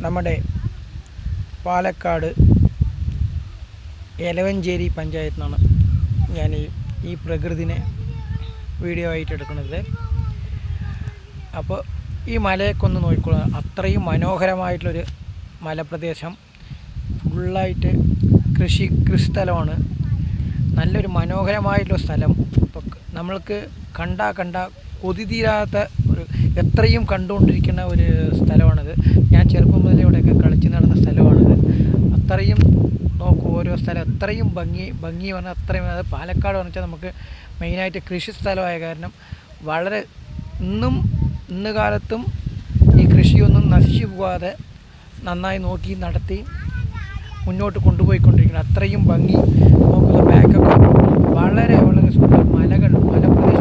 നമ്മുടെ പാലക്കാട് എലവഞ്ചേരി പഞ്ചായത്തിൽ നിന്നാണ് ഞാൻ ഈ പ്രകൃതിനെ വീഡിയോ ആയിട്ട് എടുക്കുന്നത്. അപ്പോൾ ഈ മലയൊക്കെ ഒന്ന് നോക്കിക്കോളുക. അത്രയും മനോഹരമായിട്ടുള്ളൊരു മലപ്രദേശം, ഫുള്ളായിട്ട് കൃഷിസ്ഥലമാണ്. നല്ലൊരു മനോഹരമായിട്ടുള്ള സ്ഥലം. ഇപ്പോൾ നമ്മൾക്ക് കണ്ട കൊതി തീരാത്ത എത്രയും കണ്ടുകൊണ്ടിരിക്കുന്ന ഒരു സ്ഥലമാണിത്. ഞാൻ ചെറുപ്പം മുതലേ ഇവിടെയൊക്കെ കളിച്ച് നടന്ന സ്ഥലമാണിത്. അത്രയും നോക്കൂ, ഓരോ സ്ഥലം എത്രയും ഭംഗി പറഞ്ഞാൽ അത്രയും. അത് പാലക്കാട് എന്ന് വെച്ചാൽ നമുക്ക് മെയിനായിട്ട് കൃഷി സ്ഥലമായ കാരണം വളരെ ഇന്ന് കാലത്തും ഈ കൃഷിയൊന്നും നശിച്ചു പോകാതെ നന്നായി നോക്കി നടത്തി മുന്നോട്ട് കൊണ്ടുപോയിക്കൊണ്ടിരിക്കണം. അത്രയും ഭംഗി നോക്കുന്ന ബാക്കൊക്കെ വളരെ സുന്ദരം. മലപ്രദേശം